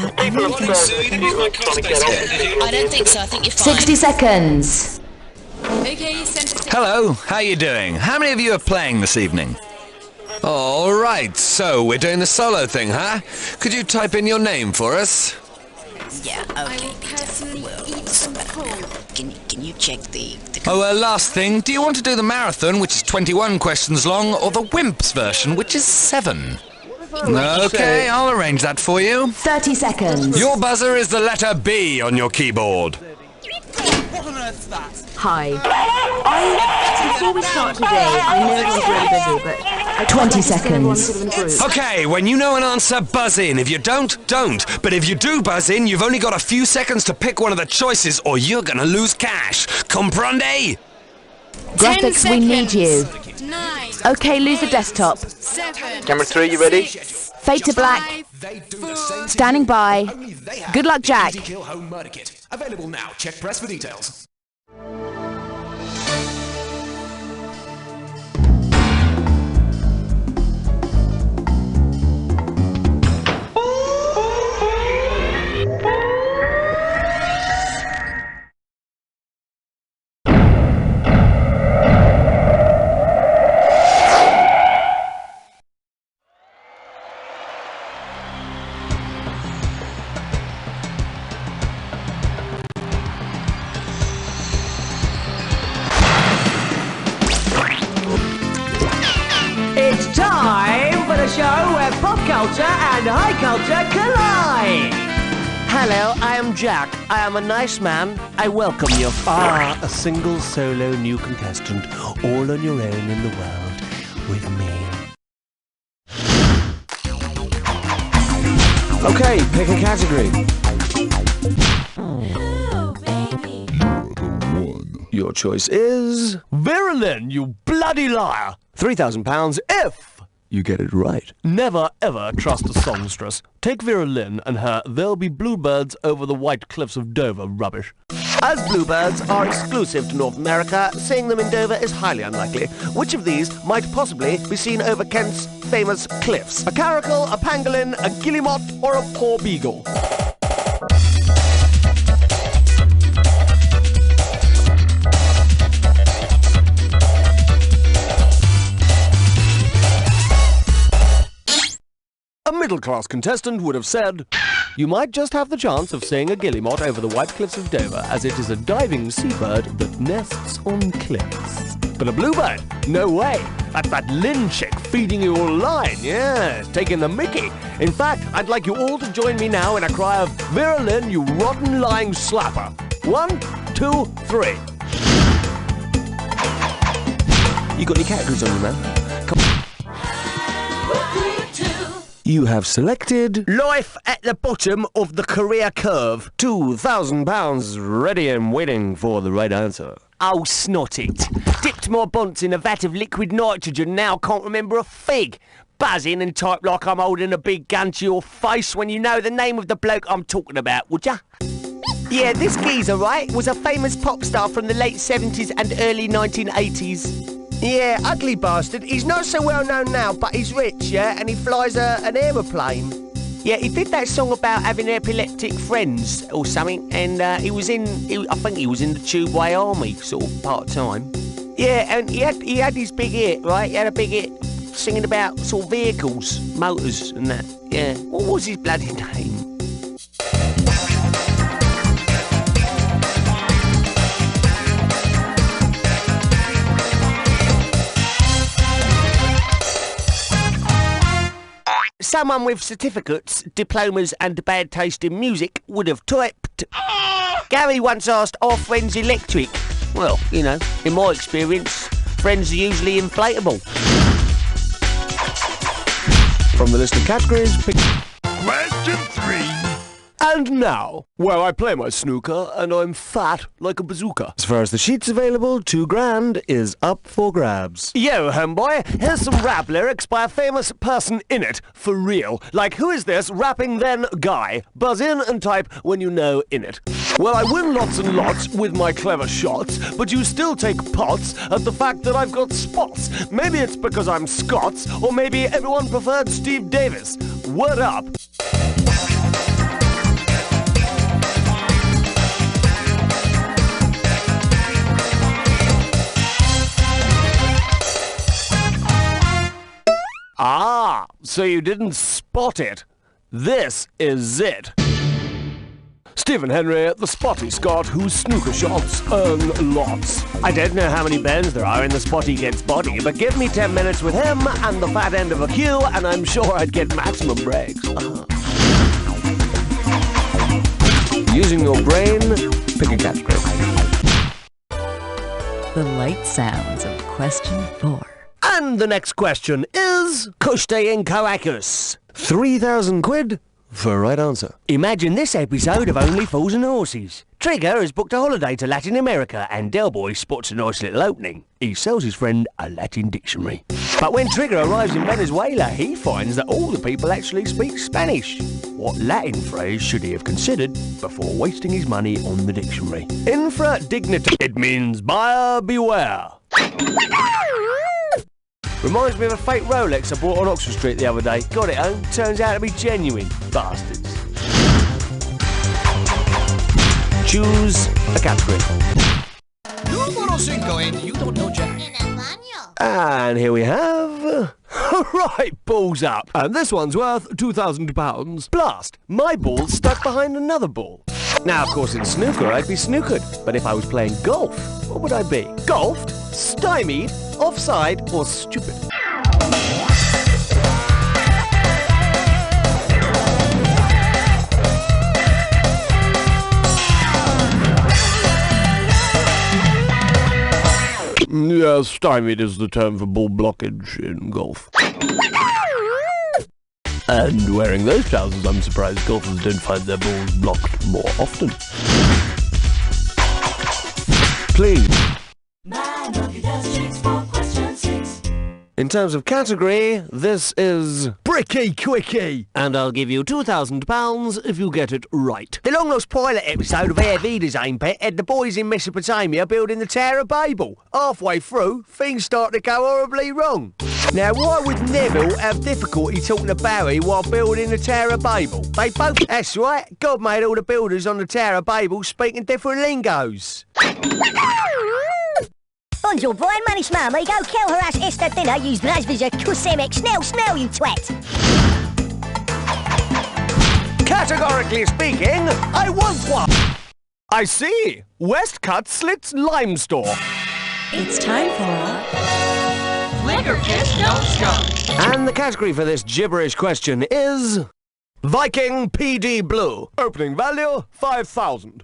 I don't think so. You didn't use my card space, did you? I don't think so. I think you're fine. 60 seconds. Okay, send Hello, how you doing? How many of you are playing this evening? All right, so we're doing the solo thing, huh? Could you type in your name for us? Yeah, okay. Can you check the... Last thing, do you want to do the marathon, which is 21 questions long, or the Wimps version, which is 7? Okay, I'll arrange that for you. 30 seconds. Your buzzer is the letter B on your keyboard. What on earth's that? Hi. Before we start today, I know everyone's really busy, but 20 seconds. Okay, when you know an answer, buzz in. If you don't, don't. But if you do buzz in, you've only got a few seconds to pick one of the choices, or you're gonna lose cash. Comprende? Graphics, we need you. 9. Okay, lose the desktop. 7. Camera 3, you ready? Fade to black. Standing by. Good luck, Jack. Kill home murder kit. Available now. Check press for details. It's time for the show where pop culture and high culture collide! Hello, I am Jack. I am a nice man. I welcome you. A single solo new contestant, all on your own in the world, with me. Okay, pick a category. Your choice is Virulin, you bloody liar! £3,000 if you get it right. Never ever trust a songstress. Take Vera Lynn and her There'll Be Bluebirds Over the White Cliffs of Dover rubbish. As bluebirds are exclusive to North America, seeing them in Dover is highly unlikely. Which of these might possibly be seen over Kent's famous cliffs? A caracal, a pangolin, a guillemot, or a poor beagle? A middle-class contestant would have said, you might just have the chance of seeing a guillemot over the White Cliffs of Dover, as it is a diving seabird that nests on cliffs. But a bluebird? No way! That's that Lynn chick feeding you a line, yeah, taking the mickey. In fact, I'd like you all to join me now in a cry of, Vera Lynn, you rotten lying slapper. 1, 2, 3. You got any categories on you, man? You have selected Life at the bottom of the career curve. £2,000 ready and waiting for the right answer. Oh, snot it. Dipped my bonds in a vat of liquid nitrogen, now can't remember a fig. Buzz in and type like I'm holding a big gun to your face when you know the name of the bloke I'm talking about, would ya? Yeah, this geezer, right, was a famous pop star from the late 70s and early 1980s. Yeah, ugly bastard. He's not so well known now, but he's rich, yeah, and he flies an aeroplane. Yeah, he did that song about having epileptic friends or something, and I think he was in the Tubeway Army, sort of part-time. Yeah, and he had his big hit, right? He had a big hit singing about sort of vehicles, motors and that, yeah. What was his bloody name? Someone with certificates, diplomas and bad taste in music would have typed... Gary once asked, are friends electric? Well, you know, in my experience, friends are usually inflatable. From the list of categories, pick... Question 3. And now, where I play my snooker and I'm fat like a bazooka. As far as the sheets available, £2,000 is up for grabs. Yo, homeboy, here's some rap lyrics by a famous person in it, for real. Like, who is this rapping then guy? Buzz in and type when you know in it. Well, I win lots and lots with my clever shots, but you still take pots at the fact that I've got spots. Maybe it's because I'm Scots, or maybe everyone preferred Steve Davis. Word up. So you didn't spot it. This is it. Stephen Henry, the spotty Scot whose snooker shots earn lots. I don't know how many bends there are in the spotty gets body, but give me 10 minutes with him and the fat end of a queue, and I'm sure I'd get maximum breaks. Using your brain, pick a category. The light sounds of question 4. And the next question is Cushte in Coacus. 3,000 quid for right answer. Imagine this episode of Only Fools and Horses. Trigger has booked a holiday to Latin America and Del Boy spots a nice little opening. He sells his friend a Latin dictionary. But when Trigger arrives in Venezuela, he finds that all the people actually speak Spanish. What Latin phrase should he have considered before wasting his money on the dictionary? Infra dignity. It means buyer beware. Reminds me of a fake Rolex I bought on Oxford Street the other day. Got it home, turns out to be genuine. Bastards. Choose a category. Numero 5 and you don't know Jack. And here we have... right, balls up. And this one's worth £2,000. Blast, my ball's stuck behind another ball. Now, of course, in snooker, I'd be snookered. But if I was playing golf, what would I be? Golfed, stymied, offside, or stupid? Yes, stymied is the term for ball blockage in golf. And wearing those trousers, I'm surprised golfers don't find their balls blocked more often. Please. In terms of category, this is Bricky Quickie, and I'll give you £2,000 if you get it right. The long lost pilot episode of Air Vida's aim pit had the boys in Mesopotamia building the Tower of Babel. Halfway through, things start to go horribly wrong. Now, why would Neville have difficulty talking to Barry while building the Tower of Babel? They both... That's right, God made all the builders on the Tower of Babel speaking different lingos. Bonjour, Brian Manish Mammy, go kill her ass Esther dinner, use Blasvizer Kusemek, smell, you twat! Categorically speaking, I want one! I see! Westcut Slits Lime Store. It's time for Liquor Kiss Don't Skunk. And the category for this gibberish question is... Viking PD Blue. Opening value, 5,000.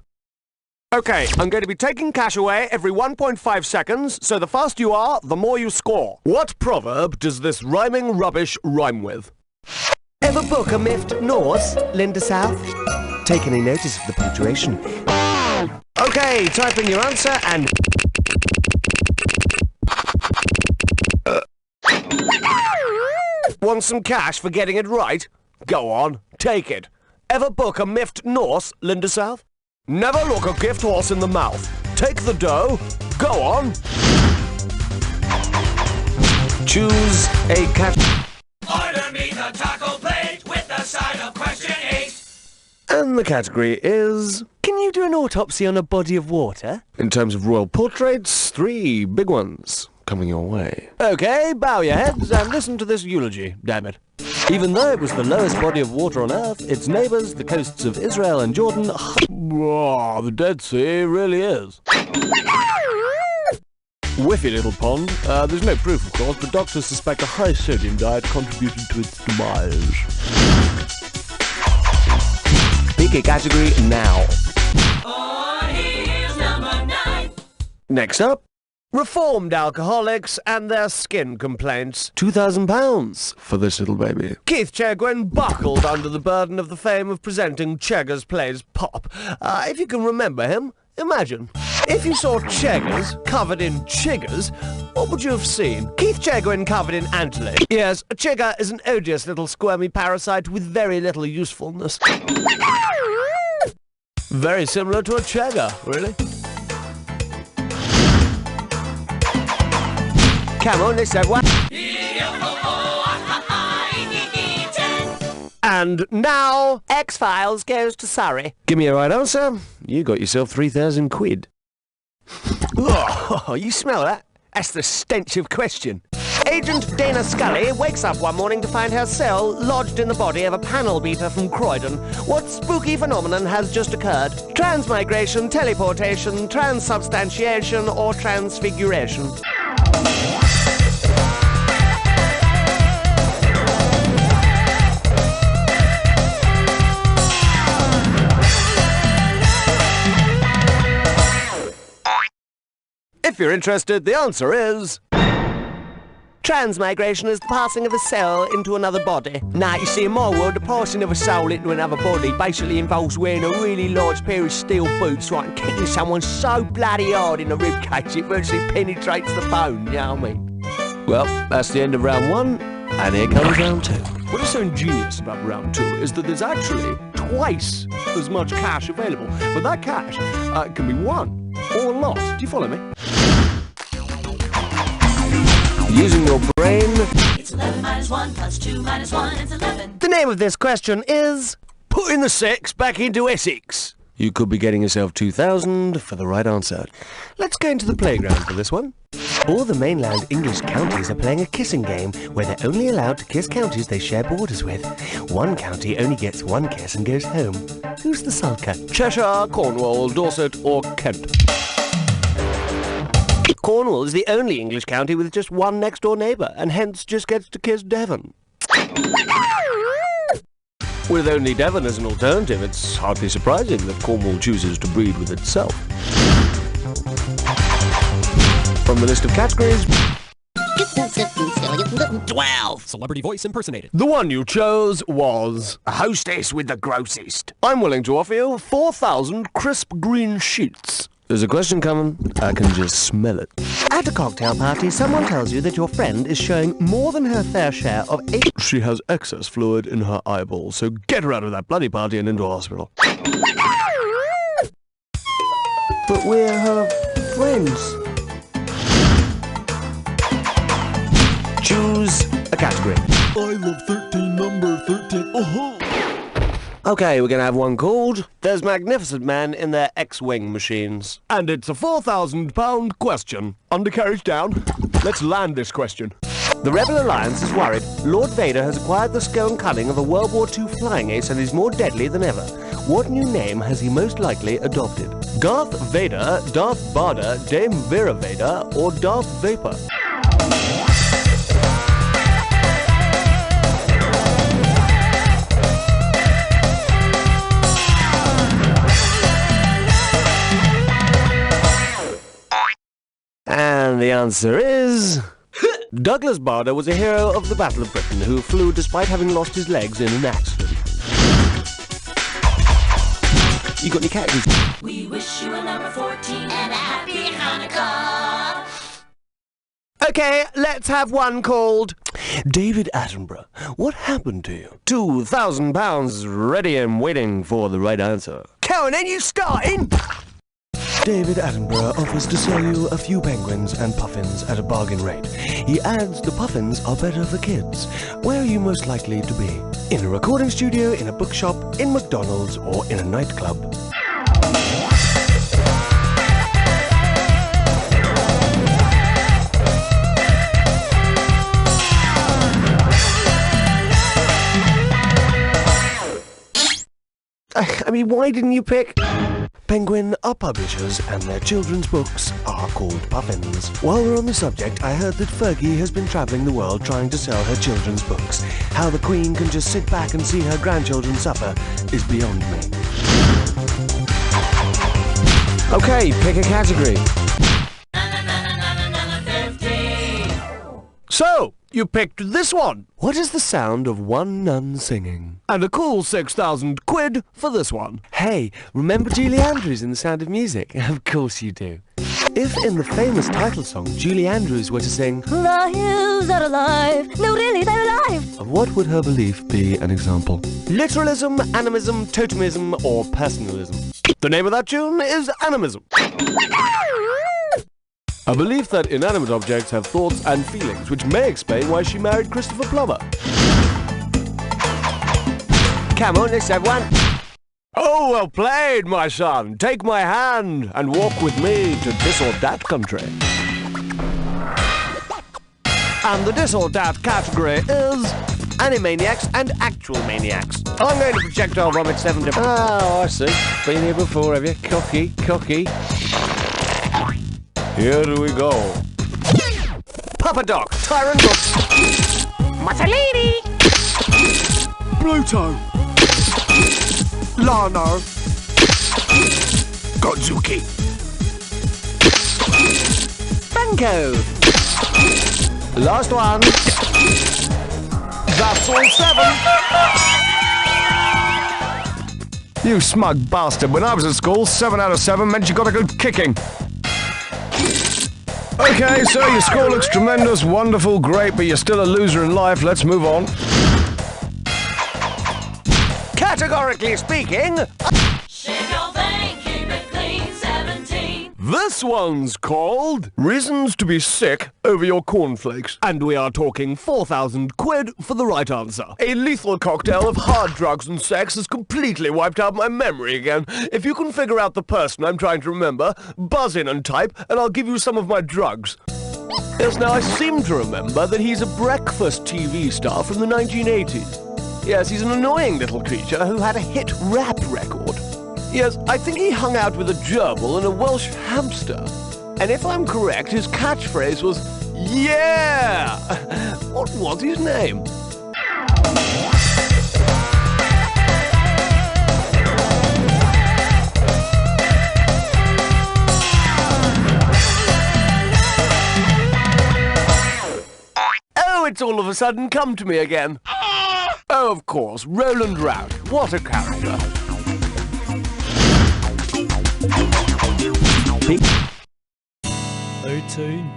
Okay, I'm going to be taking cash away every 1.5 seconds, so the faster you are, the more you score. What proverb does this rhyming rubbish rhyme with? Ever book a miffed north, Linda South? Take any notice of the punctuation. Okay, type in your answer and... Want some cash for getting it right? Go on, take it. Ever book a miffed north, Linda South? Never look a gift horse in the mouth. Take the dough. Go on. Choose a cat. Order me the taco plate with the side of question 8. And the category is... Can you do an autopsy on a body of water? In terms of royal portraits, 3 big ones coming your way. Okay, bow your heads and listen to this eulogy, damn it. Even though it was the lowest body of water on Earth, its neighbours, the coasts of Israel and Jordan... the Dead Sea really is. Whiffy little pond. There's no proof, of course, but doctors suspect a high sodium diet contributed to its demise. Pick a category now. Number 9. Next up, reformed alcoholics and their skin complaints. £2,000 for this little baby. Keith Chegwin buckled under the burden of the fame of presenting Cheggers Plays Pop. If you can remember him, imagine. If you saw Cheggers covered in chiggers, what would you have seen? Keith Chegwin covered in antler. Yes, a chigger is an odious little squirmy parasite with very little usefulness. Very similar to a chegger, really. Come on, let's have one. And now, X-Files goes to Surrey. Give me a right answer. You got yourself 3,000 quid. Oh, you smell that? That's the stench of question. Agent Dana Scully wakes up one morning to find her cell lodged in the body of a panel beater from Croydon. What spooky phenomenon has just occurred? Transmigration, teleportation, transubstantiation, or transfiguration? If you're interested, the answer is... Transmigration is the passing of a cell into another body. Now, you see, in my world, the passing of a soul into another body basically involves wearing a really large pair of steel boots, right, and kicking someone so bloody hard in the ribcage it virtually penetrates the bone, you know what I mean? Well, that's the end of round 1, and here comes round 2. What is so ingenious about round 2 is that there's actually twice as much cash available, but that cash can be won or lost. Do you follow me? Using your brain. It's 11 minus 1 plus 2 minus 1. It's 11. The name of this question is Putting the Sex Back into Essex. You could be getting yourself 2,000 for the right answer. Let's go into the playground for this one. All the mainland English counties are playing a kissing game where they're only allowed to kiss counties they share borders with. One county only gets one kiss and goes home. Who's the sulker? Cheshire, Cornwall, Dorset, or Kent? Cornwall is the only English county with just one next-door neighbour, and hence just gets to kiss Devon. With only Devon as an alternative, it's hardly surprising that Cornwall chooses to breed with itself. From the list of categories... 12. Celebrity voice impersonated. The one you chose was a hostess with the grossest. I'm willing to offer you 4,000 crisp green sheets. There's a question coming. I can just smell it. At a cocktail party, someone tells you that your friend is showing more than her fair share of She has excess fluid in her eyeball, so get her out of that bloody party and into hospital. But we're her friends. Choose a category. I love 13, number 13. Oh-ho! Okay, we're going to have one called... There's magnificent men in their X-Wing machines. And it's a £4,000 question. Undercarriage down. Let's land this question. The Rebel Alliance is worried Lord Vader has acquired the skill and cunning of a World War II flying ace and is more deadly than ever. What new name has he most likely adopted? Darth Vader, Darth Barda, Dame Vera Vader, or Darth Vapor? And the answer is... Douglas Bader was a hero of the Battle of Britain who flew despite having lost his legs in an accident. You got any categories? We wish you a number 14 and a happy Hanukkah. Okay, let's have one called... David Attenborough, what happened to you? £2,000 ready and waiting for the right answer. Karen, then you starting? David Attenborough offers to sell you a few penguins and puffins at a bargain rate. He adds the puffins are better for kids. Where are you most likely to be? In a recording studio, in a bookshop, in McDonald's, or in a nightclub? I mean, why didn't you pick... Penguin are publishers and their children's books are called puffins. While we're on the subject, I heard that Fergie has been travelling the world trying to sell her children's books. How the Queen can just sit back and see her grandchildren suffer is beyond me. Okay, pick a category. 15. So, you picked this one. What is the sound of one nun singing? And a cool 6,000 quid for this one. Hey, remember Julie Andrews in The Sound of Music? Of course you do. If in the famous title song Julie Andrews were to sing, The hills are alive. No, really, they're alive. of what would her belief be an example? Literalism, animism, totemism, or personalism. The name of that tune is Animism. A belief that inanimate objects have thoughts and feelings, which may explain why she married Christopher Plummer. Come on, let's have one. Oh, well played, my son. Take my hand and walk with me to this or that country. And the disordered category is Animaniacs and Actual Maniacs. I'm going to projectile vomit 7 different... Oh, I see. Been here before, have you? Cocky. Here we go. Papa Doc, Tyrant Brooks. Mussolini. Pluto. Lano. Godzuki. Franco. Last one. That's all 7. You smug bastard. When I was at school, 7 out of 7 meant you got a good kicking. Okay, so your score looks tremendous, wonderful, great, but you're still a loser in life. Let's move on. Categorically speaking... Shave your vein, keep it clean, 17. This one's called... Reasons to be sick over your cornflakes. And we are talking 4,000 quid for the right answer. A lethal cocktail of hard drugs and sex has completely wiped out my memory again. If you can figure out the person I'm trying to remember, buzz in and type, and I'll give you some of my drugs. Yes, now I seem to remember that he's a breakfast TV star from the 1980s. Yes, he's an annoying little creature who had a hit rap record. Yes, I think he hung out with a gerbil and a Welsh hamster. And if I'm correct, his catchphrase was, yeah! What was his name? Oh, it's all of a sudden come to me again. Oh, of course, Roland Routh. What a character. 18.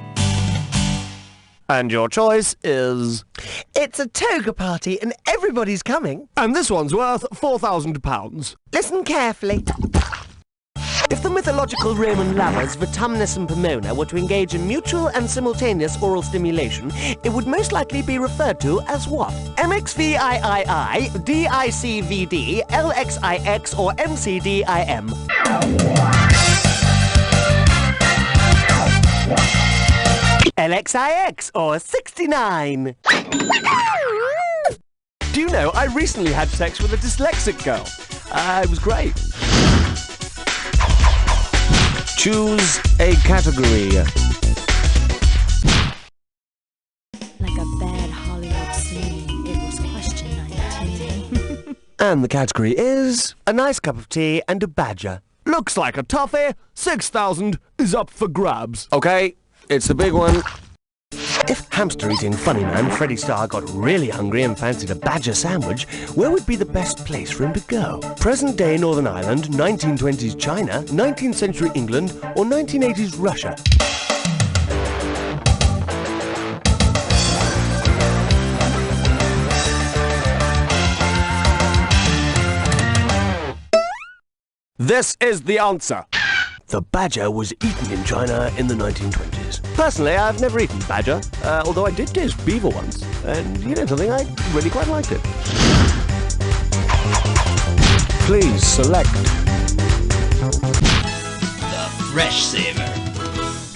And your choice is... It's a toga party and everybody's coming. And this one's worth £4,000. Listen carefully. If the mythological Roman lovers Vertumnus and Pomona were to engage in mutual and simultaneous oral stimulation, it would most likely be referred to as what? MXVIII, DICVD, LXIX, or MCDIM? LXIX, or 69. Do you know, I recently had sex with a dyslexic girl. It was great. Choose a category. Like a bad Hollywood scene, it was question 19. And the category is a nice cup of tea and a badger. Looks like a toughie. 6,000 is up for grabs. Okay, it's the big one. If hamster-eating funny man Freddie Starr got really hungry and fancied a badger sandwich, where would be the best place for him to go? Present-day Northern Ireland, 1920s China, 19th century England, or 1980s Russia? This is the answer. The badger was eaten in China in the 1920s. Personally, I've never eaten badger, although I did taste beaver once. And you know something, I really quite liked it. Please select. The Fresh Saver.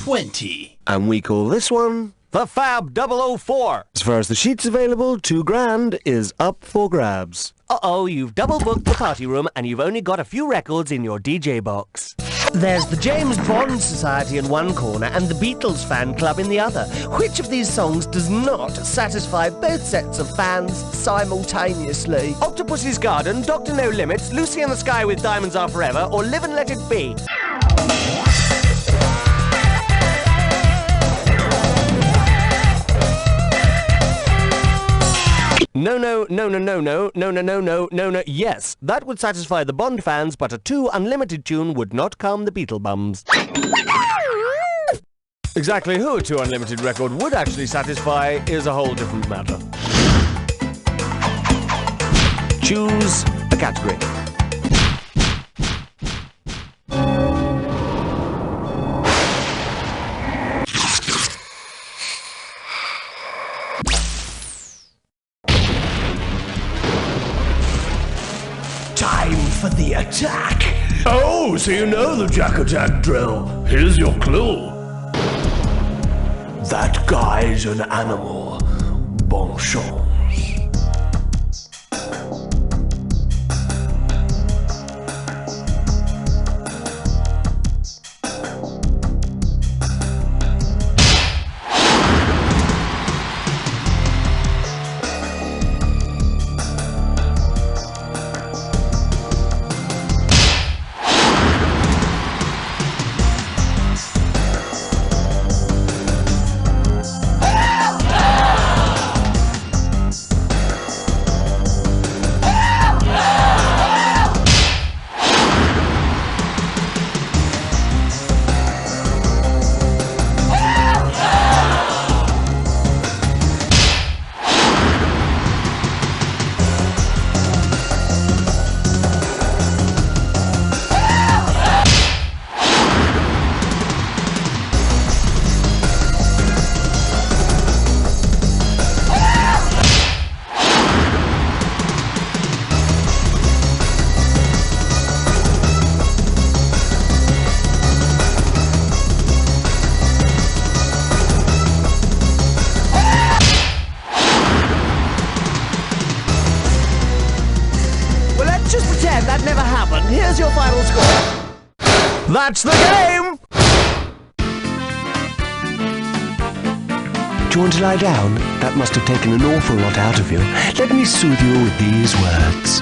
20. And we call this one the Fab 004. As far as the sheets available, £2,000 is up for grabs. Uh-oh, you've double booked the party room and you've only got a few records in your DJ box. There's the James Bond Society in one corner and the Beatles fan club in the other. Which of these songs does not satisfy both sets of fans simultaneously? Octopus's Garden, Dr. No Limits, Lucy in the Sky with Diamonds Are Forever, or Live and Let It Be? No. Yes, that would satisfy the Bond fans, but a 2 Unlimited tune would not calm the Beatle bums. Exactly who a 2 Unlimited record would actually satisfy is a whole different matter. Choose a category. Time for the attack! Oh, so you know the Jack Attack drill. Here's your clue. That guy's an animal. Bon chance. Just pretend that never happened. Here's your final score. That's the game! Do you want to lie down? That must have taken an awful lot out of you. Let me soothe you with these words.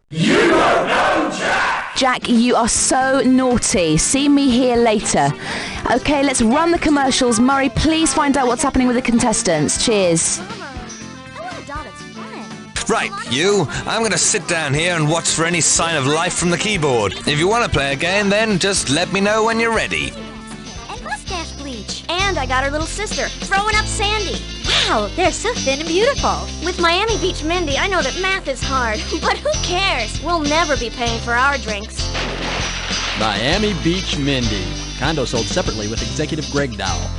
You don't know Jack! Jack, you are so naughty. See me here later. Okay, let's run the commercials. Murray, please find out what's happening with the contestants. Cheers. Right, you. I'm gonna sit down here and watch for any sign of life from the keyboard. If you want to play a game, then just let me know when you're ready. And mustache bleach. And I got her little sister, throwing up Sandy. Wow, they're so thin and beautiful. With Miami Beach Mindy, I know that math is hard. But who cares? We'll never be paying for our drinks. Miami Beach Mindy. Condo sold separately with executive Greg Dowell.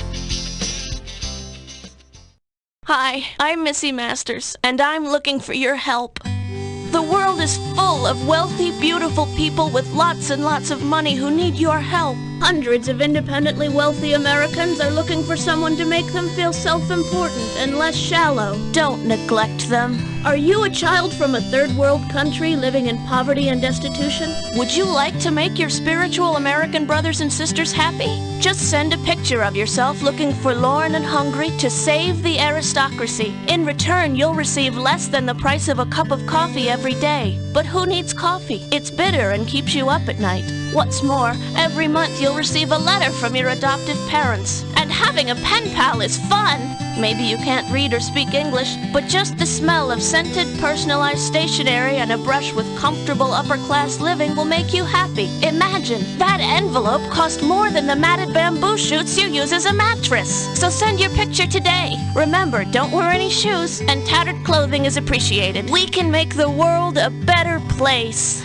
Hi, I'm Missy Masters, and I'm looking for your help. The world is full of wealthy, beautiful people with lots and lots of money who need your help. Hundreds of independently wealthy Americans are looking for someone to make them feel self-important and less shallow. Don't neglect them. Are you a child from a third world country living in poverty and destitution? Would you like to make your spiritual American brothers and sisters happy? Just send a picture of yourself looking forlorn and hungry to Save the Aristocracy. In return, you'll receive less than the price of a cup of coffee every day. But who needs coffee? It's bitter and keeps you up at night. What's more, every month you'll receive a letter from your adoptive parents. And having a pen pal is fun! Maybe you can't read or speak English, but just the smell of scented, personalized stationery and a brush with comfortable upper-class living will make you happy. Imagine, that envelope cost more than the matted bamboo shoots you use as a mattress. So send your picture today. Remember, don't wear any shoes, and tattered clothing is appreciated. We can make the world a better place.